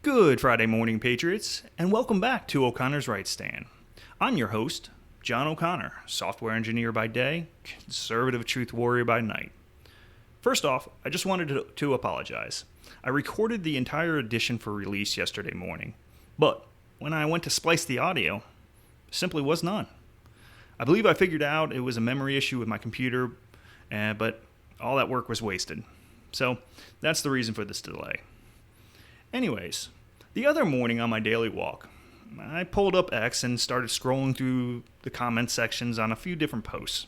Good Friday morning, Patriots, and welcome back to O'Connor's Right Stand. I'm your host, John O'Connor, software engineer by day, conservative truth warrior by night. First off, I just wanted to apologize. I recorded the entire edition for release yesterday morning, but when I went to splice the audio, simply was none. I believe I figured out it was a memory issue with my computer, but all that work was wasted. So that's the reason for this delay. Anyways, the other morning on my daily walk, I pulled up X and started scrolling through the comment sections on a few different posts.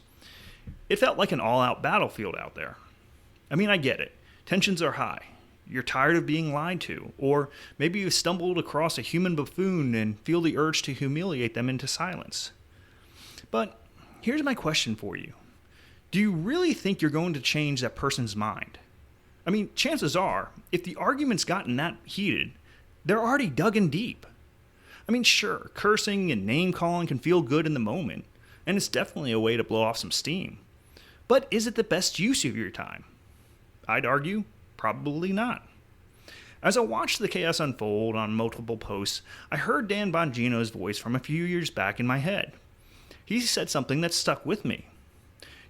It felt like an all-out battlefield out there. I mean, I get it. Tensions are high. You're tired of being lied to, or maybe you've stumbled across a human buffoon and feel the urge to humiliate them into silence. But here's my question for you. Do you really think you're going to change that person's mind? I mean, chances are, if the argument's gotten that heated, they're already dug in deep. I mean, sure, cursing and name-calling can feel good in the moment, and it's definitely a way to blow off some steam. But is it the best use of your time? I'd argue, probably not. As I watched the chaos unfold on multiple posts, I heard Dan Bongino's voice from a few years back in my head. He said something that stuck with me.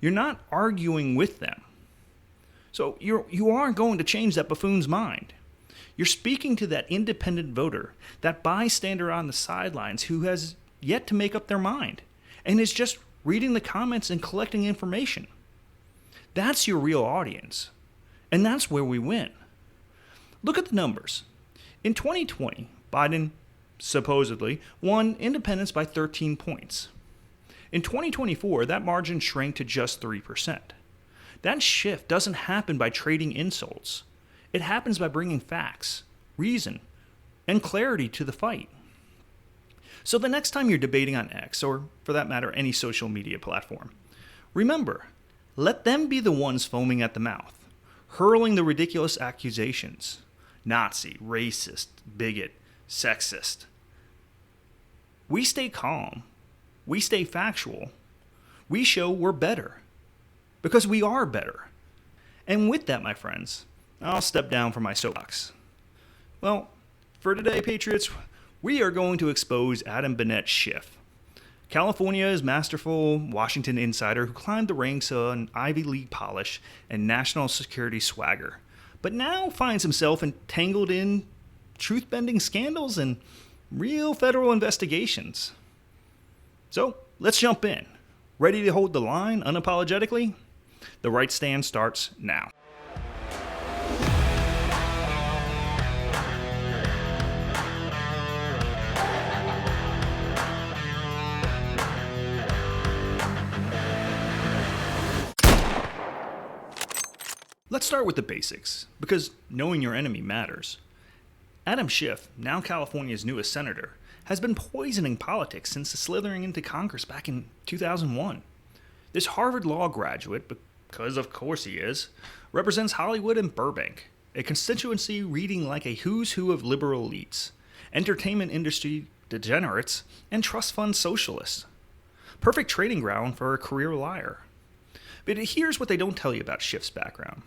You're not arguing with them. So you aren't going to change that buffoon's mind. You're speaking to that independent voter, that bystander on the sidelines who has yet to make up their mind and is just reading the comments and collecting information. That's your real audience, and that's where we win. Look at the numbers. In 2020, Biden supposedly won independents by 13 points. In 2024, that margin shrank to just 3%. That shift doesn't happen by trading insults. It happens by bringing facts, reason, and clarity to the fight. So the next time you're debating on X, or for that matter, any social media platform, remember, let them be the ones foaming at the mouth, hurling the ridiculous accusations. Nazi, racist, bigot, sexist. We stay calm. We stay factual. We show we're better. Because we are better. And with that, my friends, I'll step down from my soapbox. Well, for today, Patriots, we are going to expose Adam Schiff, California's masterful Washington insider who climbed the ranks on Ivy League polish and national security swagger, but now finds himself entangled in truth-bending scandals and real federal investigations. So, let's jump in. Ready to hold the line unapologetically? The Right Stand starts now. Let's start with the basics, because knowing your enemy matters. Adam Schiff, now California's newest senator, has been poisoning politics since slithering into Congress back in 2001. This Harvard Law graduate, because of course he is, represents Hollywood and Burbank, a constituency reading like a who's who of liberal elites, entertainment industry degenerates, and trust fund socialists. Perfect training ground for a career liar. But here's what they don't tell you about Schiff's background.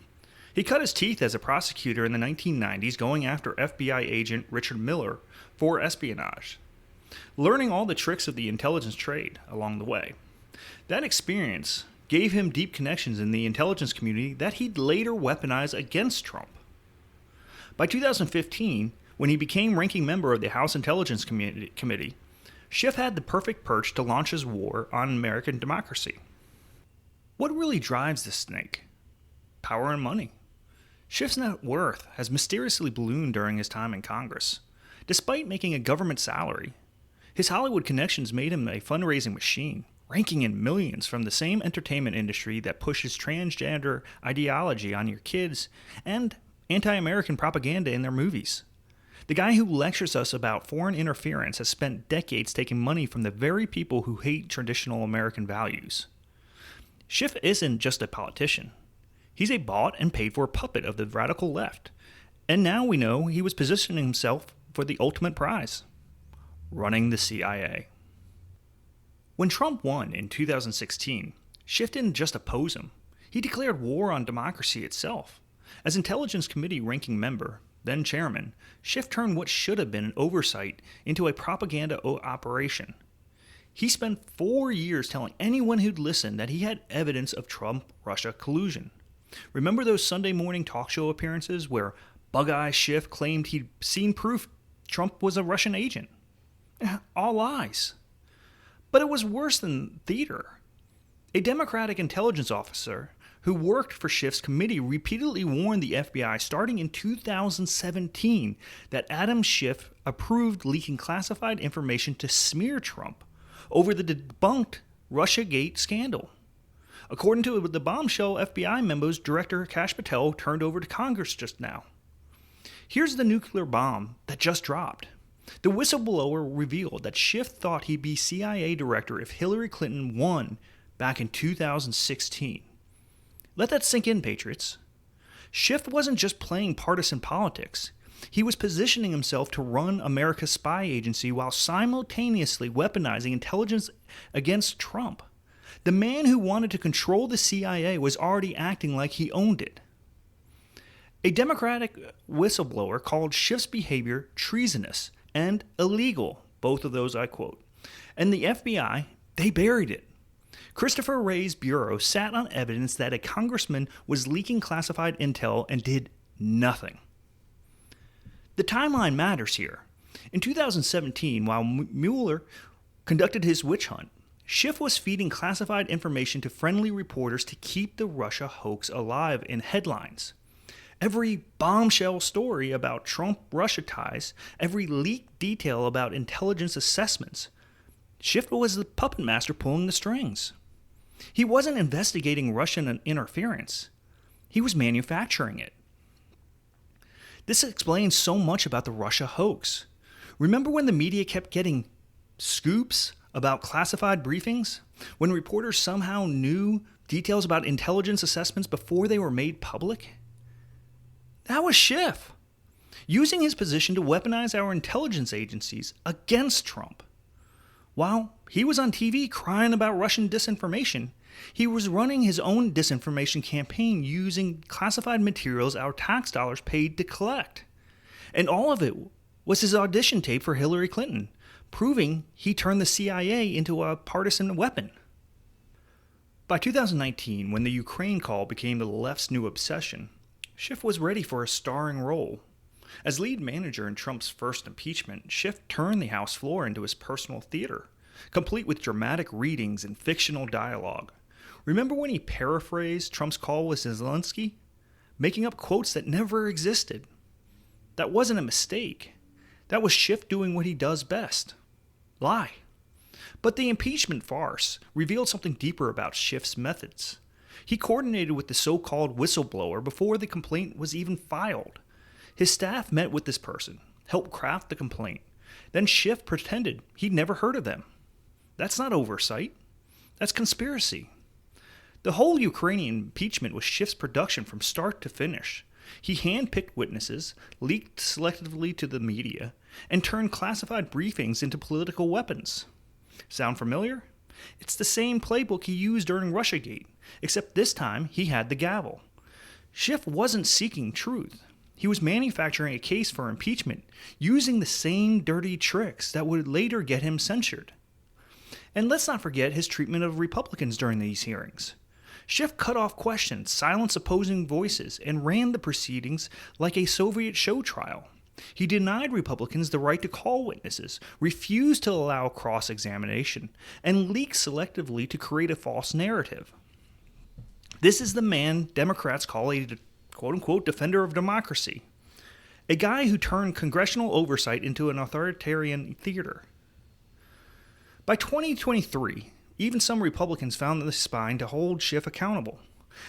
He cut his teeth as a prosecutor in the 1990s going after FBI agent Richard Miller for espionage, learning all the tricks of the intelligence trade along the way. That experience gave him deep connections in the intelligence community that he'd later weaponize against Trump. By 2015, when he became ranking member of the House Intelligence Committee, Schiff had the perfect perch to launch his war on American democracy. What really drives this snake? Power and money. Schiff's net worth has mysteriously ballooned during his time in Congress. Despite making a government salary, his Hollywood connections made him a fundraising machine, ranking in millions from the same entertainment industry that pushes transgender ideology on your kids and anti-American propaganda in their movies. The guy who lectures us about foreign interference has spent decades taking money from the very people who hate traditional American values. Schiff isn't just a politician. He's a bought and paid for puppet of the radical left. And now we know he was positioning himself for the ultimate prize, running the CIA. When Trump won in 2016, Schiff didn't just oppose him. He declared war on democracy itself. As Intelligence Committee ranking member, then chairman, Schiff turned what should have been an oversight into a propaganda operation. He spent 4 years telling anyone who'd listen that he had evidence of Trump-Russia collusion. Remember those Sunday morning talk show appearances where Bug-Eye Schiff claimed he'd seen proof Trump was a Russian agent? All lies. But it was worse than theater. A Democratic intelligence officer who worked for Schiff's committee repeatedly warned the FBI starting in 2017 that Adam Schiff approved leaking classified information to smear Trump over the debunked Russiagate scandal. According to the bombshell FBI memos Director Cash Patel turned over to Congress just now. Here's the nuclear bomb that just dropped. The whistleblower revealed that Schiff thought he'd be CIA director if Hillary Clinton won back in 2016. Let that sink in, Patriots. Schiff wasn't just playing partisan politics. He was positioning himself to run America's spy agency while simultaneously weaponizing intelligence against Trump. The man who wanted to control the CIA was already acting like he owned it. A Democratic whistleblower called Schiff's behavior treasonous and illegal, both of those I quote. And the FBI, they buried it. Christopher Wray's bureau sat on evidence that a congressman was leaking classified intel and did nothing. The timeline matters here. In 2017, while Mueller conducted his witch hunt, Schiff was feeding classified information to friendly reporters to keep the Russia hoax alive in headlines. Every bombshell story about Trump-Russia ties, every leaked detail about intelligence assessments, Schiff was the puppet master pulling the strings. He wasn't investigating Russian interference. He was manufacturing it. This explains so much about the Russia hoax. Remember when the media kept getting scoops about classified briefings? When reporters somehow knew details about intelligence assessments before they were made public? That was Schiff, using his position to weaponize our intelligence agencies against Trump. While he was on TV crying about Russian disinformation, he was running his own disinformation campaign using classified materials our tax dollars paid to collect. And all of it was his audition tape for Hillary Clinton, proving he turned the CIA into a partisan weapon. By 2019, when the Ukraine call became the left's new obsession, Schiff was ready for a starring role. As lead manager in Trump's first impeachment, Schiff turned the House floor into his personal theater, complete with dramatic readings and fictional dialogue. Remember when he paraphrased Trump's call with Zelensky, making up quotes that never existed? That wasn't a mistake. That was Schiff doing what he does best: lie. But the impeachment farce revealed something deeper about Schiff's methods. He coordinated with the so-called whistleblower before the complaint was even filed. His staff met with this person, helped craft the complaint. Then Schiff pretended he'd never heard of them. That's not oversight. That's conspiracy. The whole Ukrainian impeachment was Schiff's production from start to finish. He handpicked witnesses, leaked selectively to the media, and turned classified briefings into political weapons. Sound familiar? It's the same playbook he used during Russiagate, except this time he had the gavel. Schiff wasn't seeking truth. He was manufacturing a case for impeachment, using the same dirty tricks that would later get him censured. And let's not forget his treatment of Republicans during these hearings. Schiff cut off questions, silenced opposing voices, and ran the proceedings like a Soviet show trial. He denied Republicans the right to call witnesses, refused to allow cross-examination, and leaked selectively to create a false narrative. This is the man Democrats call a quote-unquote defender of democracy, a guy who turned congressional oversight into an authoritarian theater. By 2023, even some Republicans found the spine to hold Schiff accountable.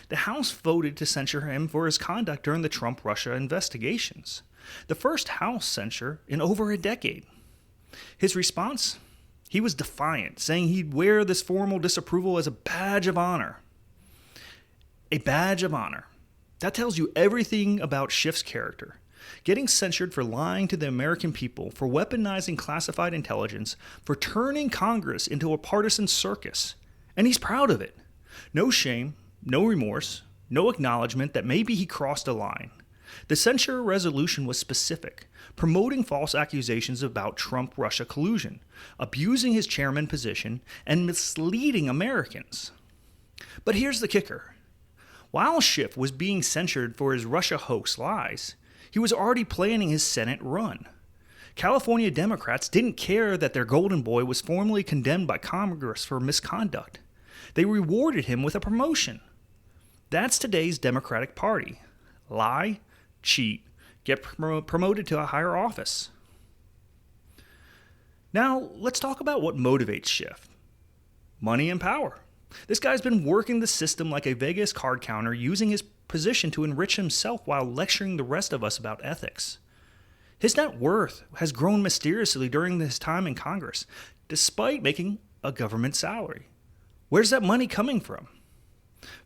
The House voted to censure him for his conduct during the Trump-Russia investigations, the first House censure in over a decade. His response? He was defiant, saying he'd wear this formal disapproval as a badge of honor. A badge of honor. That tells you everything about Schiff's character. Getting censured for lying to the American people, for weaponizing classified intelligence, for turning Congress into a partisan circus. And he's proud of it. No shame, no remorse, no acknowledgement that maybe he crossed a line. The censure resolution was specific, promoting false accusations about Trump-Russia collusion, abusing his chairman position, and misleading Americans. But here's the kicker. While Schiff was being censured for his Russia hoax lies, he was already planning his Senate run. California Democrats didn't care that their golden boy was formally condemned by Congress for misconduct. They rewarded him with a promotion. That's today's Democratic Party. Lie, cheat, get promoted to a higher office. Now, let's talk about what motivates Schiff. Money and power. This guy's been working the system like a Vegas card counter, using his position to enrich himself while lecturing the rest of us about ethics. His net worth has grown mysteriously during his time in Congress, despite making a government salary. Where's that money coming from?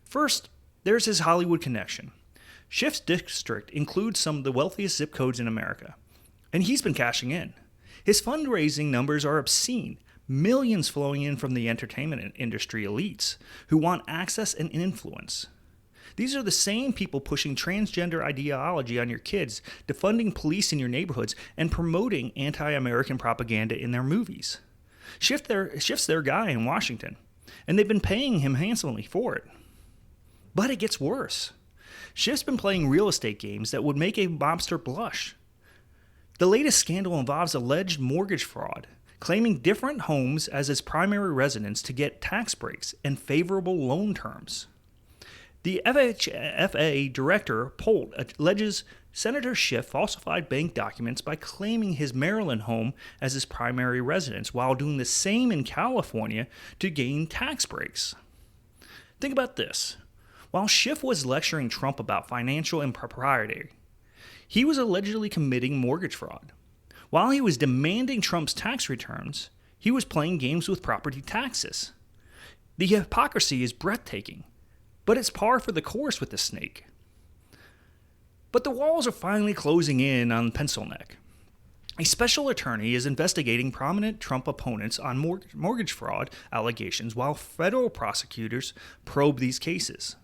First, there's his Hollywood connection. Schiff's district includes some of the wealthiest zip codes in America, and he's been cashing in. His fundraising numbers are obscene, millions flowing in from the entertainment industry elites who want access and influence. These are the same people pushing transgender ideology on your kids, defunding police in your neighborhoods, and promoting anti-American propaganda in their movies. Schiff's their guy in Washington, and they've been paying him handsomely for it. But it gets worse. Schiff's been playing real estate games that would make a mobster blush. The latest scandal involves alleged mortgage fraud, claiming different homes as his primary residence to get tax breaks and favorable loan terms. The FHFA director, Polt, alleges Senator Schiff falsified bank documents by claiming his Maryland home as his primary residence while doing the same in California to gain tax breaks. Think about this. While Schiff was lecturing Trump about financial impropriety, he was allegedly committing mortgage fraud. While he was demanding Trump's tax returns, he was playing games with property taxes. The hypocrisy is breathtaking, but it's par for the course with the snake. But the walls are finally closing in on Pencil Neck. A special attorney is investigating prominent Trump opponents on mortgage fraud allegations while federal prosecutors probe these cases.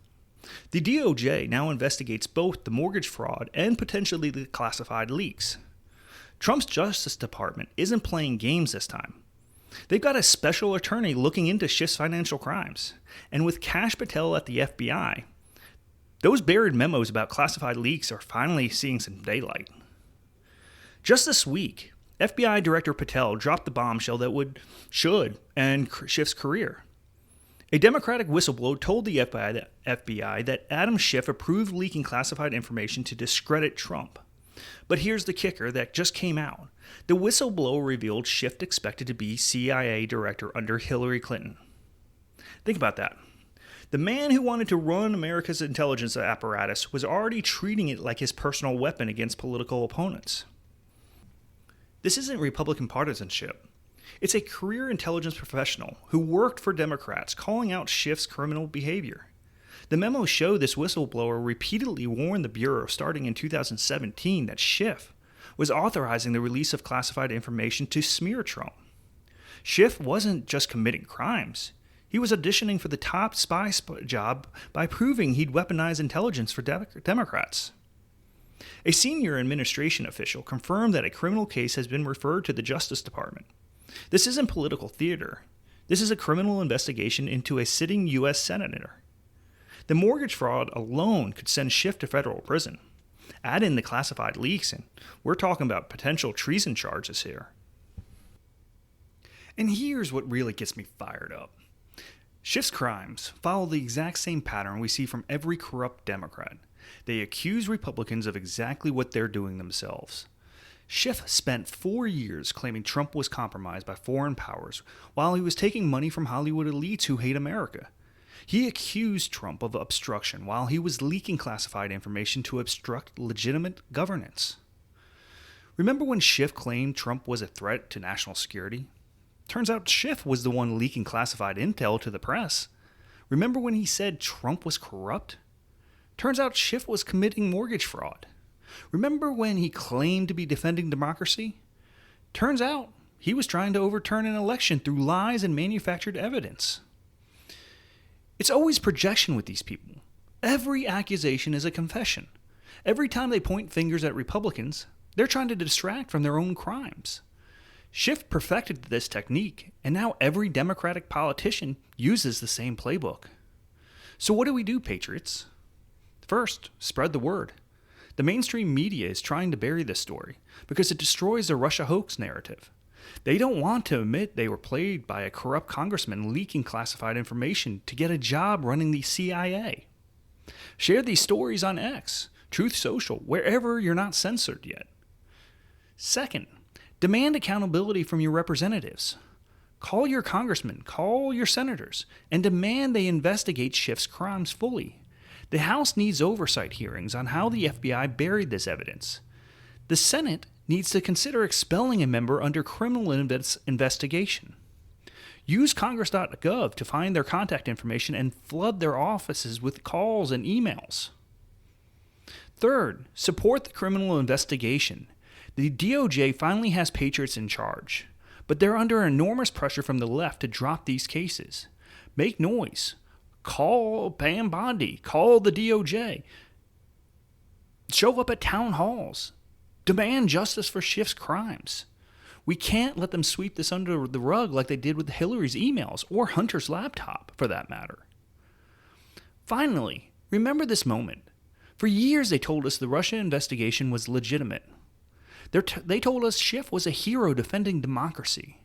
The DOJ now investigates both the mortgage fraud and potentially the classified leaks. Trump's Justice Department isn't playing games this time. They've got a special attorney looking into Schiff's financial crimes. And with Cash Patel at the FBI, those buried memos about classified leaks are finally seeing some daylight. Just this week, FBI Director Patel dropped the bombshell that should end Schiff's career. A Democratic whistleblower told the FBI that Adam Schiff approved leaking classified information to discredit Trump. But here's the kicker that just came out. The whistleblower revealed Schiff expected to be CIA director under Hillary Clinton. Think about that. The man who wanted to run America's intelligence apparatus was already treating it like his personal weapon against political opponents. This isn't Republican partisanship. It's a career intelligence professional who worked for Democrats calling out Schiff's criminal behavior. The memos show this whistleblower repeatedly warned the Bureau starting in 2017 that Schiff was authorizing the release of classified information to smear Trump. Schiff wasn't just committing crimes. He was auditioning for the top spy job by proving he'd weaponized intelligence for Democrats. A senior administration official confirmed that a criminal case has been referred to the Justice Department. This isn't political theater. This is a criminal investigation into a sitting U.S. senator. The mortgage fraud alone could send Schiff to federal prison. Add in the classified leaks, and we're talking about potential treason charges here. And here's what really gets me fired up. Schiff's crimes follow the exact same pattern we see from every corrupt Democrat. They accuse Republicans of exactly what they're doing themselves. Schiff spent 4 years claiming Trump was compromised by foreign powers while he was taking money from Hollywood elites who hate America. He accused Trump of obstruction while he was leaking classified information to obstruct legitimate governance. Remember when Schiff claimed Trump was a threat to national security? Turns out Schiff was the one leaking classified intel to the press. Remember when he said Trump was corrupt? Turns out Schiff was committing mortgage fraud. Remember when he claimed to be defending democracy? Turns out he was trying to overturn an election through lies and manufactured evidence. It's always projection with these people. Every accusation is a confession. Every time they point fingers at Republicans, they're trying to distract from their own crimes. Schiff perfected this technique, and now every Democratic politician uses the same playbook. So what do we do, patriots? First, spread the word. The mainstream media is trying to bury this story because it destroys the Russia hoax narrative. They don't want to admit they were played by a corrupt congressman leaking classified information to get a job running the CIA. Share these stories on X, Truth Social, wherever you're not censored yet. Second, demand accountability from your representatives. Call your congressmen, call your senators, and demand they investigate Schiff's crimes fully. The House needs oversight hearings on how the FBI buried this evidence. The Senate needs to consider expelling a member under criminal investigation. Use congress.gov to find their contact information and flood their offices with calls and emails. Third, support the criminal investigation. The DOJ finally has patriots in charge, but they're under enormous pressure from the left to drop these cases. Make noise. Call Pam Bondi. Call the DOJ. Show up at town halls. Demand justice for Schiff's crimes. We can't let them sweep this under the rug like they did with Hillary's emails or Hunter's laptop, for that matter. Finally, remember this moment. For years they told us the Russia investigation was legitimate. They told us Schiff was a hero defending democracy.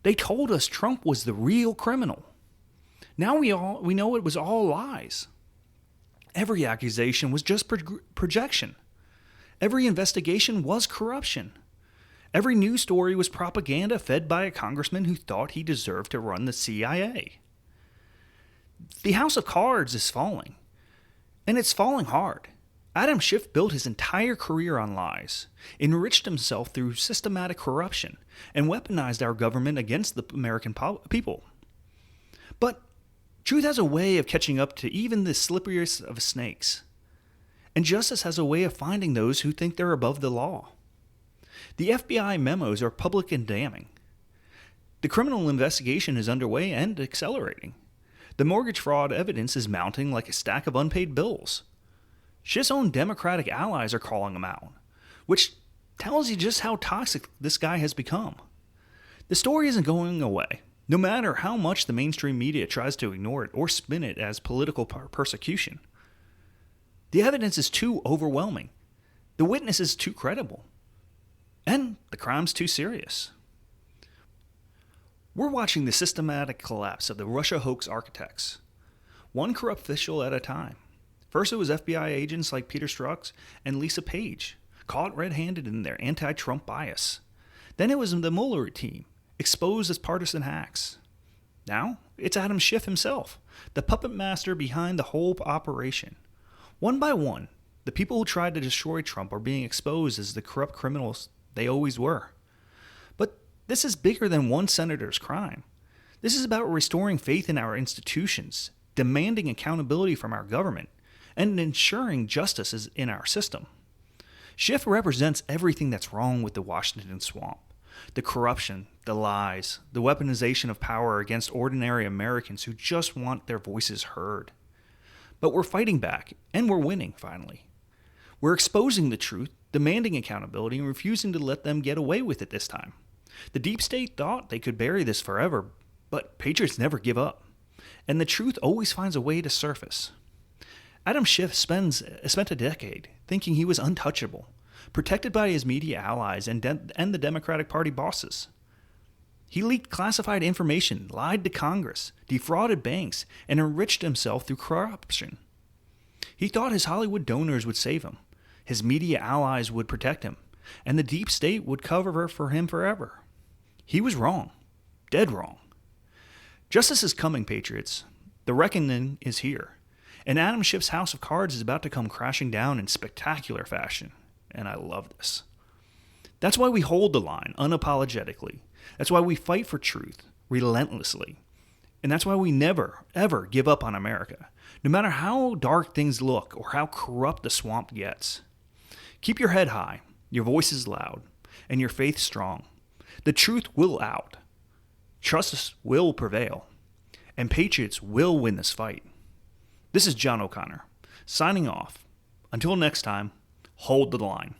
They told us Trump was the real criminal. Now we know it was all lies. Every accusation was just projection. Every investigation was corruption. Every news story was propaganda fed by a congressman who thought he deserved to run the CIA. The house of cards is falling, and it's falling hard. Adam Schiff built his entire career on lies, enriched himself through systematic corruption, and weaponized our government against the American people. But truth has a way of catching up to even the slipperiest of snakes. And justice has a way of finding those who think they're above the law. The FBI memos are public and damning. The criminal investigation is underway and accelerating. The mortgage fraud evidence is mounting like a stack of unpaid bills. Schiff's own Democratic allies are calling him out, which tells you just how toxic this guy has become. The story isn't going away, no matter how much the mainstream media tries to ignore it or spin it as political persecution. The evidence is too overwhelming. The witness is too credible. And the crime's too serious. We're watching the systematic collapse of the Russia hoax architects, one corrupt official at a time. First it was FBI agents like Peter Strzok and Lisa Page, caught red-handed in their anti-Trump bias. Then it was the Mueller team, exposed as partisan hacks. Now it's Adam Schiff himself, the puppet master behind the whole operation. One by one, the people who tried to destroy Trump are being exposed as the corrupt criminals they always were. But this is bigger than one senator's crime. This is about restoring faith in our institutions, demanding accountability from our government, and ensuring justice is in our system. Schiff represents everything that's wrong with the Washington swamp. The corruption, the lies, the weaponization of power against ordinary Americans who just want their voices heard. But we're fighting back, and we're winning, finally. We're exposing the truth, demanding accountability, and refusing to let them get away with it this time. The deep state thought they could bury this forever, but patriots never give up. And the truth always finds a way to surface. Adam Schiff spent a decade thinking he was untouchable, protected by his media allies and the Democratic Party bosses. He leaked classified information, lied to Congress, defrauded banks, and enriched himself through corruption. He thought his Hollywood donors would save him, his media allies would protect him, and the deep state would cover for him forever. He was wrong, dead wrong. Justice is coming, patriots. The reckoning is here, and Adam Schiff's house of cards is about to come crashing down in spectacular fashion, and I love this. That's why we hold the line unapologetically. That's why we fight for truth relentlessly. And that's why we never, ever give up on America, no matter how dark things look or how corrupt the swamp gets. Keep your head high, your voices loud, and your faith strong. The truth will out. Justice will prevail. And patriots will win this fight. This is John O'Connor, signing off. Until next time, hold the line.